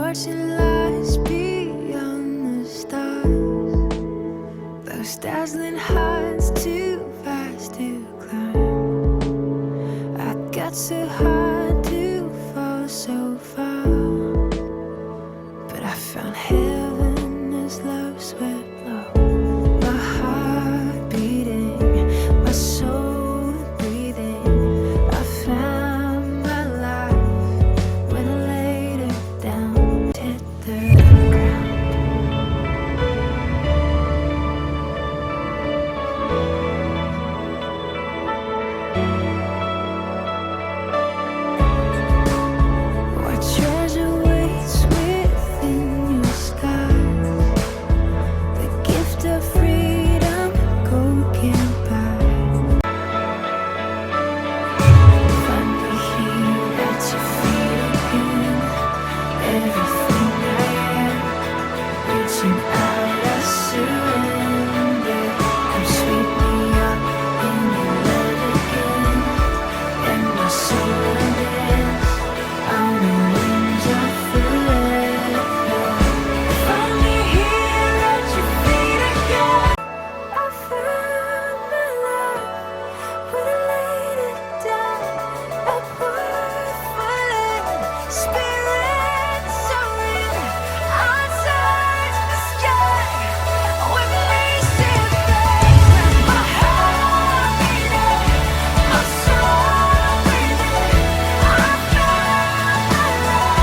what she lies beyond the stars. Those dazzling heights too fast to climb. I got so hard to fall so far, but I found heaven as love swept low. My heart beating, my soul breathing. I found my life when I laid it down, hit the ground. What treasure waits within your skies? The gift of freedom, gold can't buy. Find me here at your feet again. Everything I am, reaching out, I surrender. Come sweep me up in your love again, and my soul dance on the wings of forever. Find me here at your feet again. I found my life when I laid it down. A word spirit soaring. I touch the sky with me, see face. My heart beating, my soul breathing. I found my life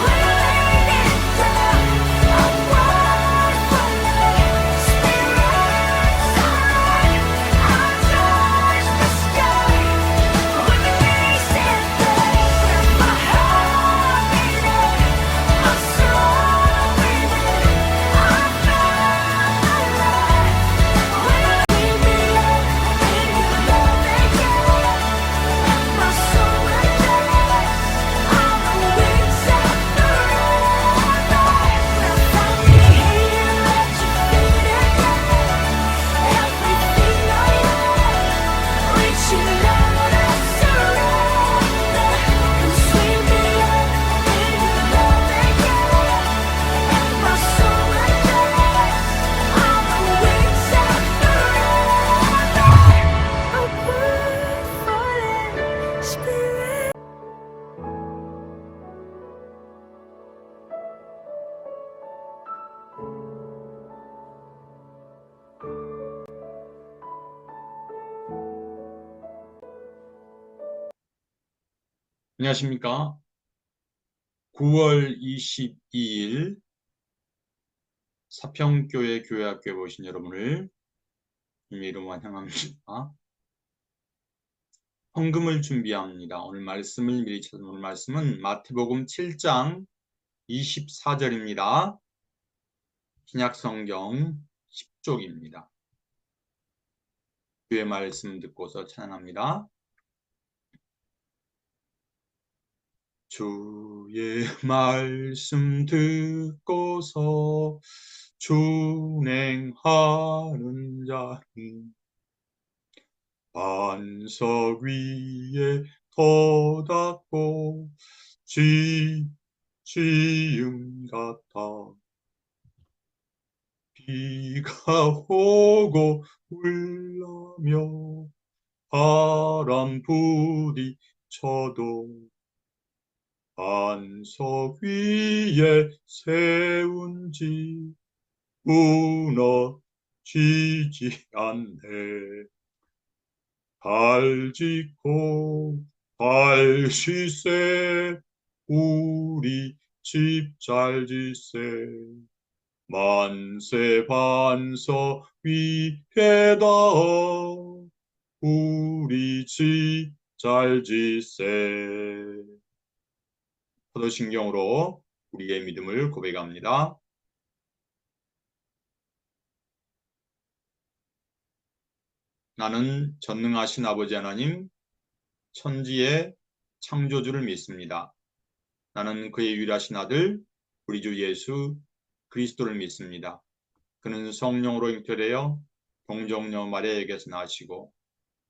when I laid it down. A word spirit soaring. I touch the sky with me, see face. My heart beating, my soul breathing. I found my life when I laid me up in your love again, and my soul dance on the wings of forever. Find me here at your feet again. Everything I am, reaching out, I surrender. Come sweep me up in your love again, and my soul dance on the wings of forever. A word falling, spirit. 안녕하십니까. 9월 22일 사평교회 교회학교에 오신 여러분을 주님의 이름으로 환영합니다. 헌금을 준비합니다. 오늘 말씀을 미리 찾은 오늘 말씀은 마태복음 7장 24절입니다. 신약성경 10쪽입니다. 주의 말씀 듣고서 찬양합니다. 주의 말씀 듣고서 준행하는 자는 반석 위에 터닫고 지음 같아. 비가 오고 울라며 바람 부딪혀도 반석 위에 세운 집 무너지지 않네. 발 짚고 발 쉬세. 우리 집 잘 짓세. 만세 반석 위에다 우리 집 잘 짓세. 사도신경으로 우리의 믿음을 고백합니다. 나는 전능하신 아버지 하나님, 천지의 창조주를 믿습니다. 나는 그의 유일하신 아들, 우리 주 예수 그리스도를 믿습니다. 그는 성령으로 잉태되어 동정녀 마리아에게서 나시고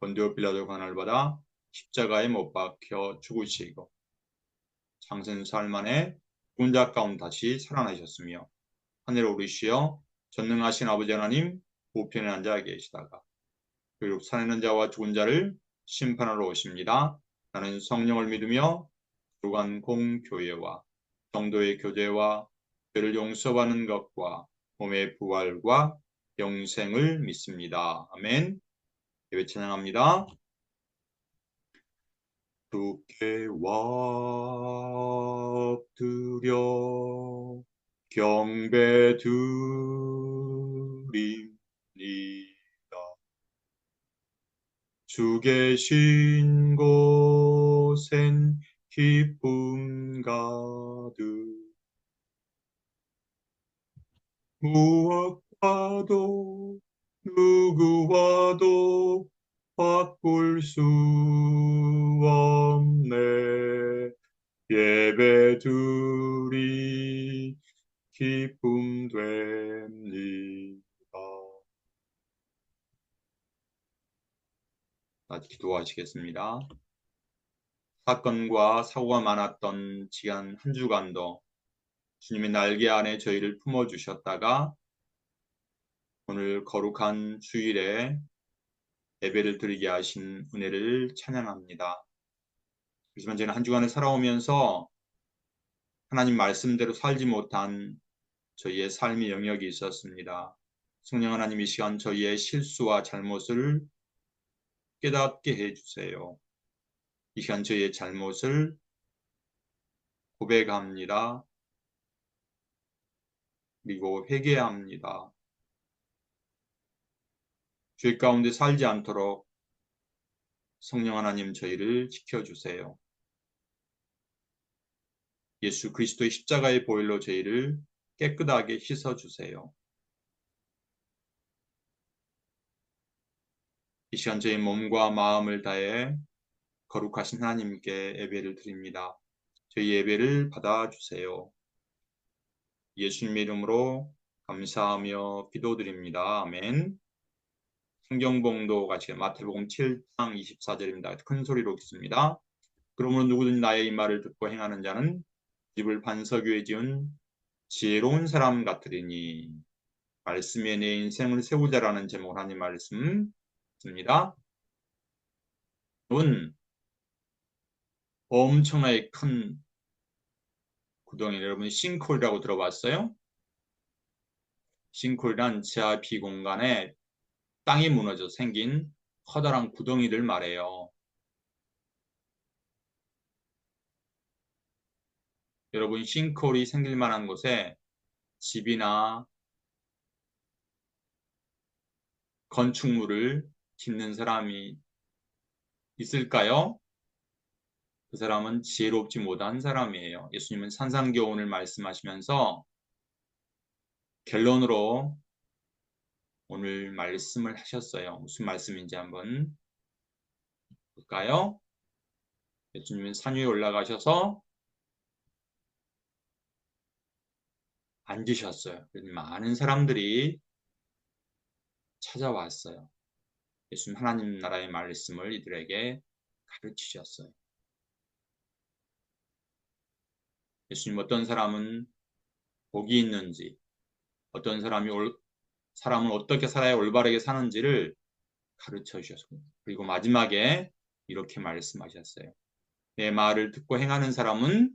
본디오 빌라도 고난을 받아 십자가에 못 박혀 죽으시고 장sen 사흘 만에 죽은 자 가운데 다시 살아나셨으며 하늘에 오르시어 전능하신 아버지 하나님 우편에 앉아 계시다가 그리고 살아있는 자와 죽은 자를 심판하러 오십니다. 나는 성령을 믿으며 거룩한 공교회와 성도의 교제와 죄를 용서받는 것과 몸의 부활과 영생을 믿습니다. 아멘. 예배 찬양합니다. 주께 엎드려 경배드립니다. 주 계신 곳엔 기쁨 가득 무엇과도 누구와도 바꿀 수 없네. 예배드리 기쁨 됩니다. 다시 기도하시겠습니다. 사건과 사고가 많았던 지난 한 주간도 주님의 날개 안에 저희를 품어주셨다가 오늘 거룩한 주일에 예배를 드리게 하신 은혜를 찬양합니다. 그렇지만 저는 한 주간을 살아오면서 하나님 말씀대로 살지 못한 저희의 삶의 영역이 있었습니다. 성령 하나님 이 시간 저희의 실수와 잘못을 깨닫게 해주세요. 이 시간 저희의 잘못을 고백합니다. 그리고 회개합니다. 죄 가운데 살지 않도록 성령 하나님 저희를 지켜주세요. 예수 그리스도의 십자가의 보혈로 저희를 깨끗하게 씻어주세요. 이 시간 저희 몸과 마음을 다해 거룩하신 하나님께 예배를 드립니다. 저희 예배를 받아주세요. 예수님의 이름으로 감사하며 기도드립니다. 아멘. 성경봉도 같이 마태복음 7장 24절입니다. 큰 소리로 읽습니다. 그러므로 누구든 나의 이 말을 듣고 행하는 자는 집을 반석 위에 지은 지혜로운 사람 같으리니 말씀에 내 인생을 세우자라는 제목으로 하나님 말씀입니다. 은 엄청나게 큰 구덩이 여러분 싱크홀이라고 들어봤어요? 싱크홀이란 지하 비공간에 땅이 무너져 생긴 커다란 구덩이를 말해요. 여러분 싱크홀이 생길 만한 곳에 집이나 건축물을 짓는 사람이 있을까요? 그 사람은 지혜롭지 못한 사람이에요. 예수님은 산상교훈을 말씀하시면서 결론으로 오늘 말씀을 하셨어요. 무슨 말씀인지 한번 볼까요? 예수님은 산 위에 올라가셔서 앉으셨어요. 많은 사람들이 찾아왔어요. 예수님 하나님 나라의 말씀을 이들에게 가르치셨어요. 예수님 어떤 사람은 복이 있는지, 어떤 사람은 어떻게 살아야 올바르게 사는지를 가르쳐 주셨고, 그리고 마지막에 이렇게 말씀하셨어요. 내 말을 듣고 행하는 사람은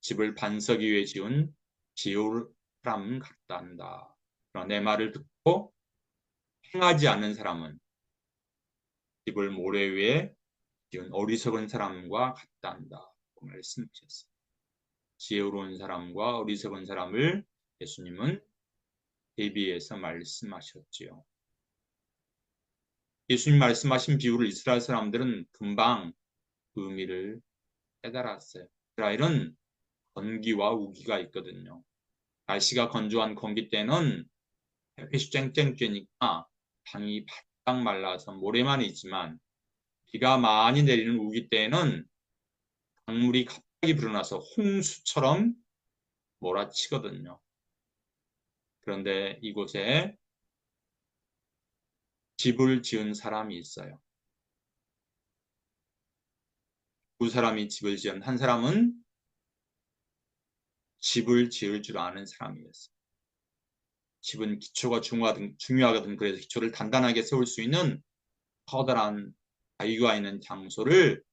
집을 반석 위에 지은 지혜로운 사람 같다 한다. 그러나 내 말을 듣고 행하지 않는 사람은 집을 모래 위에 지은 어리석은 사람과 같다 한다. 말씀하셨어요. 지혜로운 사람과 어리석은 사람을 예수님은 대비해서 말씀하셨지요. 예수님 말씀하신 비유를 이스라엘 사람들은 금방 의미를 깨달았어요. 이스라엘은 건기와 우기가 있거든요. 날씨가 건조한 건기 때는 햇빛이 쨍쨍 쬐니까 방이 바짝 말라서 모래만 있지만 비가 많이 내리는 우기 때에는 강물이 갑자기 불어나서 홍수처럼 몰아치거든요. 그런데 이곳에 집을 지은 사람이 있어요. 두 사람이 집을 지은 한 사람은 집을 지을 줄 아는 사람이었어요. 집은 기초가 중요하거든. 그래서 기초를 단단하게 세울 수 있는 커다란 바위가 있는 장소를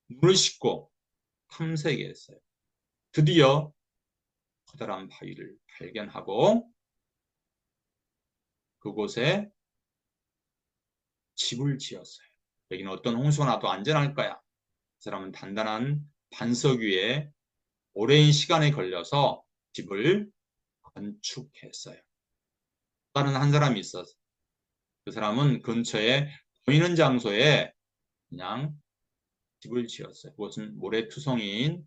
눈을 씻고 탐색했어요. 드디어 커다란 바위를 발견하고 그곳에 집을 지었어요. 여기는 어떤 홍수가 나도 안전할 거야. 그 사람은 단단한 반석 위에 오랜 시간에 걸려서 집을 건축했어요. 다른 한 사람이 있었어요. 그 사람은 근처에 보이는 장소에 그냥 집을 지었어요. 그것은 모래투성이인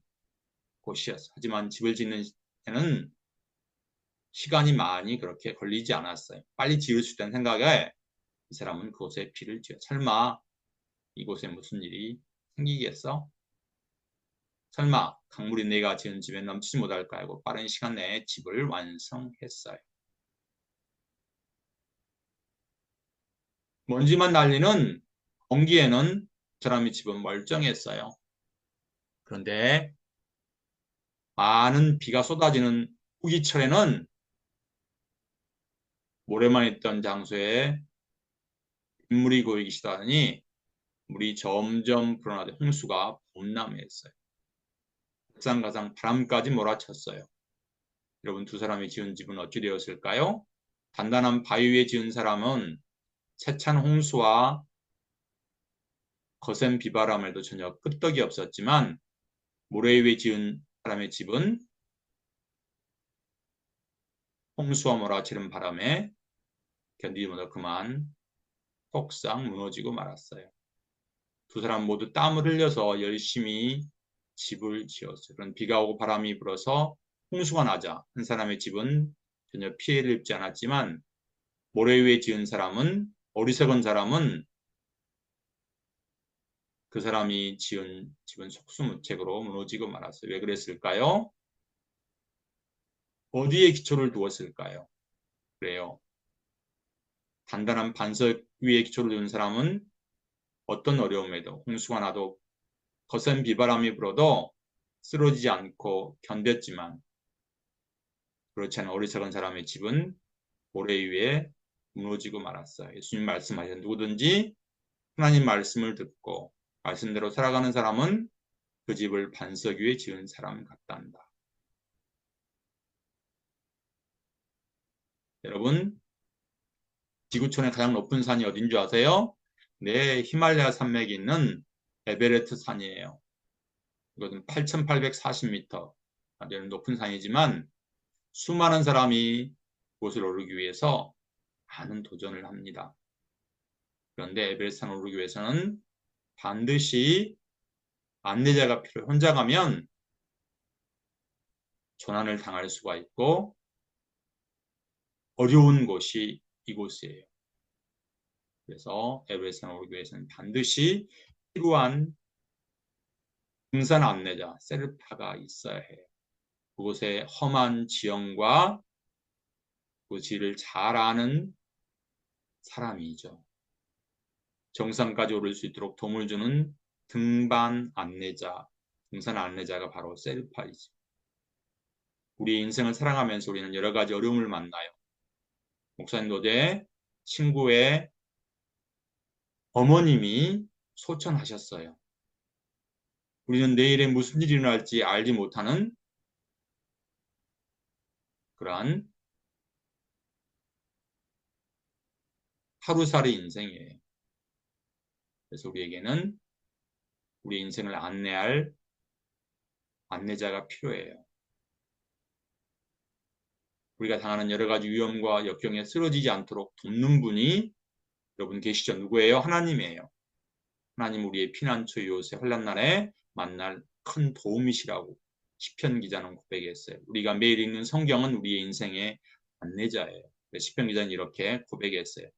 곳이었어요. 하지만 집을 짓는 데는 시간이 많이 그렇게 걸리지 않았어요. 빨리 지을 수 있다는 생각에 이 사람은 그곳에 피를 지어. 설마 이곳에 무슨 일이 생기겠어? 설마 강물이 내가 지은 집에 넘치지 못할까 하고 빠른 시간 내에 집을 완성했어요. 먼지만 날리는 공기에는 그 사람의 집은 멀쩡했어요. 그런데 많은 비가 쏟아지는 후기철에는 모래만 있던 장소에 빗물이 고이기 시작하니 물이 점점 불어나듯 홍수가 범람했어요. 가상 바람까지 몰아쳤어요. 여러분 두 사람이 지은 집은 어찌 되었을까요? 단단한 바위 위에 지은 사람은 세찬 홍수와 거센 비바람에도 전혀 끄떡이 없었지만 모래 위에 지은 사람의 집은 홍수와 몰아치는 바람에 견디지 못해 그만 폭삭 무너지고 말았어요. 두 사람 모두 땀을 흘려서 열심히 집을 지었어요. 그런 비가 오고 바람이 불어서 홍수가 나자 한 사람의 집은 전혀 피해를 입지 않았지만 모래 위에 지은 사람은 어리석은 사람은 그 사람이 지은 집은 속수무책으로 무너지고 말았어요. 왜 그랬을까요? 어디에 기초를 두었을까요? 그래요. 단단한 반석 위에 기초를 둔 사람은 어떤 어려움에도 홍수가 나도 거센 비바람이 불어도 쓰러지지 않고 견뎠지만 그렇지 않은 어리석은 사람의 집은 모래 위에 무너지고 말았어요. 예수님 말씀하신 누구든지 하나님 말씀을 듣고 말씀대로 살아가는 사람은 그 집을 반석 위에 지은 사람 같단다. 여러분 지구촌의 가장 높은 산이 어딘 줄 아세요? 네, 히말라야 산맥이 있는 에베레스트 산이에요. 이것은 8,840m 되는 높은 산이지만 수많은 사람이 그곳을 오르기 위해서 많은 도전을 합니다. 그런데 에베레스트 산 오르기 위해서는 반드시 안내자가 필요해요. 혼자 가면 조난을 당할 수가 있고 어려운 곳이 이곳이에요. 그래서 에베레스트 산 오르기 위해서는 반드시 필요한 등산 안내자, 세르파가 있어야 해요. 그곳의 험한 지형과 그 지를 잘 아는 사람이죠. 정상까지 오를 수 있도록 도움을 주는 등반 안내자, 등산 안내자가 바로 세르파이죠. 우리 인생을 살아가면서 우리는 여러 가지 어려움을 만나요. 목사님도 어제 친구의 어머님이 소천하셨어요. 우리는 내일에 무슨 일이 일어날지 알지 못하는 그러한 하루살이 인생이에요. 그래서 우리에게는 우리 인생을 안내할 안내자가 필요해요. 우리가 당하는 여러 가지 위험과 역경에 쓰러지지 않도록 돕는 분이 여러분 계시죠? 누구예요? 하나님이에요. 하나님 우리의 피난처 이곳의 환난 날에 만날 큰 도움이시라고 시편 기자는 고백했어요. 우리가 매일 읽는 성경은 우리의 인생의 안내자예요. 시편 기자는 이렇게 고백했어요.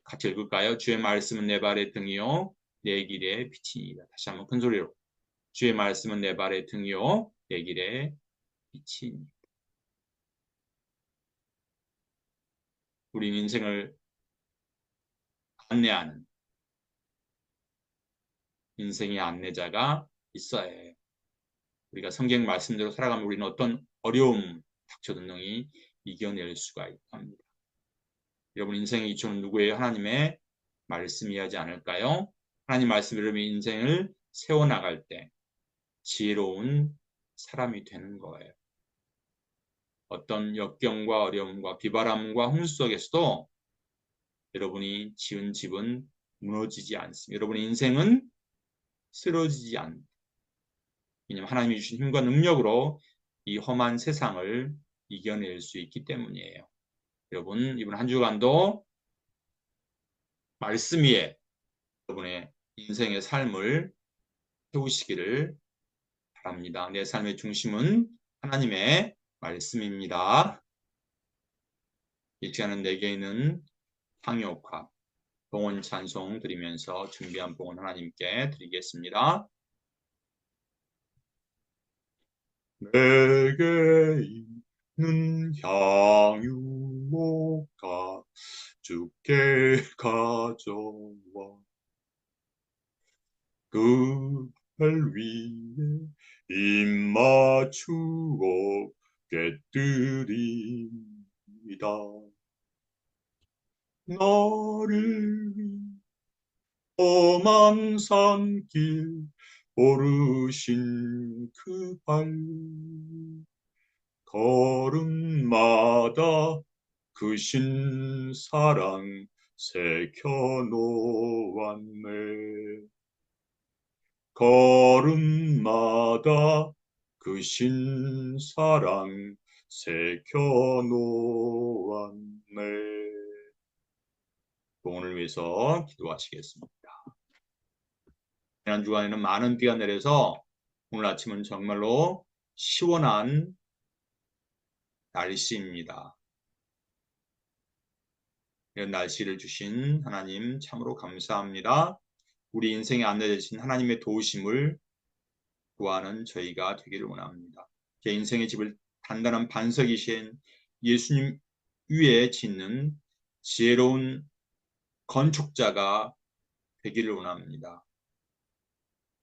같이 읽을까요? 주의 말씀은 내 발의 등이요 내 길의 빛이니이다. 다시 한번 큰 소리로 주의 말씀은 내 발의 등이요 내 길의 빛이니이다. 우리 인생을 안내하는 인생의 안내자가 있어야 해요. 우리가 성경 말씀대로 살아가면 우리는 어떤 어려움 닥쳐도 능히 이겨낼 수가 있답니다. 여러분 인생의 기초는 누구예요? 하나님의 말씀이하지 않을까요? 하나님 말씀이 여러분 인생을 세워나갈 때 지혜로운 사람이 되는 거예요. 어떤 역경과 어려움과 비바람과 홍수 속에서도 여러분이 지은 집은 무너지지 않습니다. 여러분의 인생은 쓰러지지 않습니다. 왜냐하면 하나님이 주신 힘과 능력으로 이 험한 세상을 이겨낼 수 있기 때문이에요. 여러분 이번 한 주간도 말씀 위에 여러분의 인생의 삶을 세우시기를 바랍니다. 내 삶의 중심은 하나님의 말씀입니다. 이 시간은 내게 있는 향유옥합 봉헌 찬송 드리면서 준비한 봉헌 하나님께 드리겠습니다. 내게 있는 향유옥합 주께 가져와 그발 위에 입맞추어 깨뜨립니다. 나를 위해 험한 산길 오르신 그 발 걸음마다 크신 사랑 새겨놓았네. 걸음마다 크신 사랑 새겨놓았네. 봉헌을 위해서 기도하시겠습니다. 지난 주간에는 많은 비가 내려서 오늘 아침은 정말로 시원한 날씨입니다. 이런 날씨를 주신 하나님 참으로 감사합니다. 우리 인생에 안내되신 하나님의 도우심을 구하는 저희가 되기를 원합니다. 제 인생의 집을 단단한 반석이신 예수님 위에 짓는 지혜로운 건축자가 되기를 원합니다.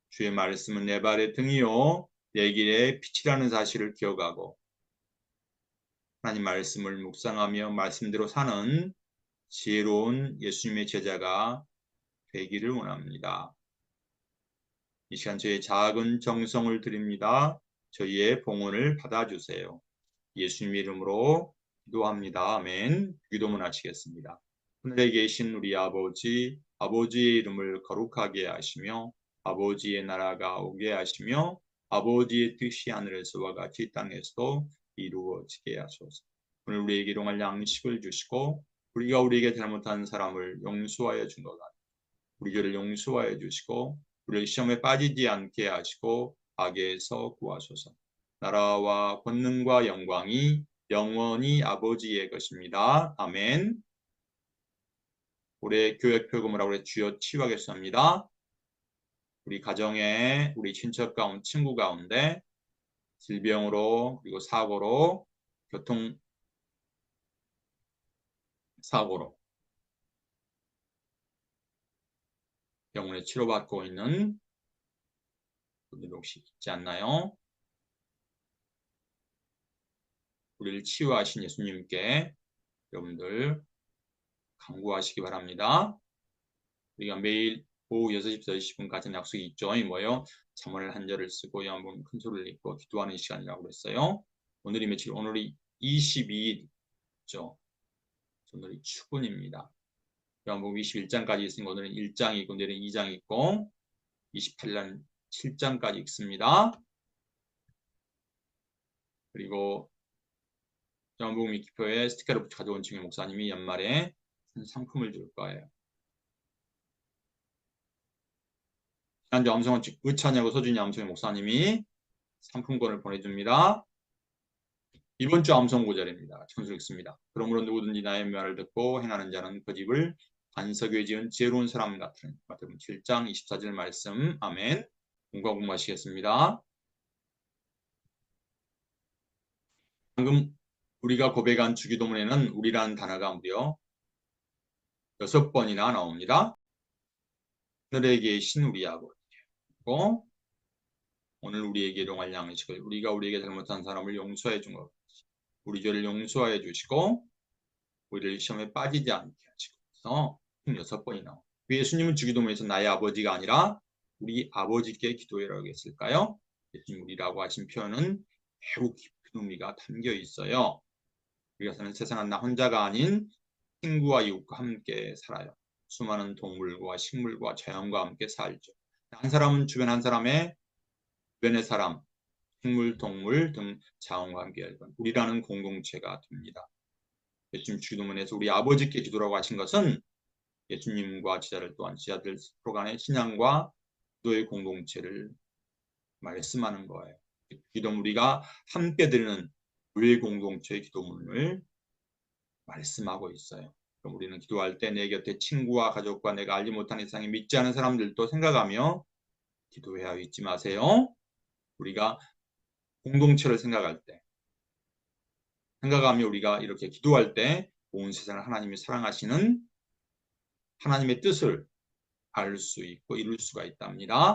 주의 말씀은 내 발의 등이요 내 길의 빛이라는 사실을 기억하고 하나님 말씀을 묵상하며 말씀대로 사는 지혜로운 예수님의 제자가 되기를 원합니다. 이 시간 저희의 작은 정성을 드립니다. 저희의 봉헌을 받아주세요. 예수님 이름으로 기도합니다. 아멘. 기도문 하시겠습니다. 하늘에 계신 우리 아버지, 아버지의 이름을 거룩하게 하시며 아버지의 나라가 오게 하시며 아버지의 뜻이 하늘에서와 같이 땅에서도 이루어지게 하소서. 오늘 우리에게 일용할 양식을 주시고 우리가 우리에게 잘못한 사람을 용서하여 준 것 같아요. 우리 죄를 용서하여 주시고 우리를 시험에 빠지지 않게 하시고 악에서 구하소서. 나라와 권능과 영광이 영원히 아버지의 것입니다. 아멘. 올해 교회 표금을 하고 주여 치유하겠습니다. 우리 가정에 우리 친척 가운데 친구 가운데 질병으로 그리고 사고로 교통사고로 병원에 치료받고 있는 분들 혹시 있지 않나요? 우리를 치유하신 예수님께 여러분들 간구하시기 바랍니다. 우리가 매일 오후 6시부터 10분까지는 약속이 있죠. 이 뭐예요? 잠언을 한 절을 쓰고 한번 큰 소리를 읽고 기도하는 시간이라고 그랬어요. 오늘이 며칠? 오늘이 22일이죠. 오늘이 추분입니다. 요한복음 21장까지 있으니까 오늘은 1장이 있고 내일은 2장이 있고 28일은 7장까지 읽습니다. 그리고 요한복음 위키표에 스티커를 가져온 중에 목사님이 연말에 상품을 줄 거예요. 지난주 암송은 의찬이하고 서준이 암송의 목사님이 상품권을 보내줍니다. 이번 주 암송 구절입니다. 천수 읽습니다. 그러므로 누구든지 나의 말을 듣고 행하는 자는 그 집을 반석에 지은 지혜로운 사람 같은 마태복음 7장 24절 말씀. 아멘. 공부하시겠습니다. 방금 우리가 고백한 주기도문에는 우리라는 단어가 무려 6번이나 나옵니다. 하늘에 계신 우리 아버지, 오늘 우리에게 일용할 양식을 우리가 우리에게 잘못한 사람을 용서해 준 것 같이 우리 죄를 용서해 주시고 우리를 시험에 빠지지 않게 하시고 해서 6번이나 예수님은 주기도문에서 나의 아버지가 아니라 우리 아버지께 기도해라고 했을까요? 예수님 우리라고 하신 표현은 매우 깊은 의미가 담겨 있어요. 우리가 사는 세상은 나 혼자가 아닌 친구와 이웃과 함께 살아요. 수많은 동물과 식물과 자연과 함께 살죠. 한 사람은 주변 한 사람의 주변의 사람, 식물, 동물 등 자원과 함께 우리라는 공동체가 됩니다. 예수님 주기도문에서 우리 아버지께 기도라고 하신 것은 예수님과 지자들 또한 지자들 서로 간의 신앙과 기도의 공동체를 말씀하는 거예요. 기도문 우리가 함께 드리는 교회 공동체의 기도문을 말씀하고 있어요. 그럼 우리는 기도할 때 내 곁에 친구와 가족과 내가 알지 못한 이상의 믿지 않은 사람들도 생각하며 기도해야 잊지 마세요. 우리가 공동체를 생각할 때 생각하며 우리가 이렇게 기도할 때 온 세상을 하나님이 사랑하시는 하나님의 뜻을 알 수 있고 이룰 수가 있답니다.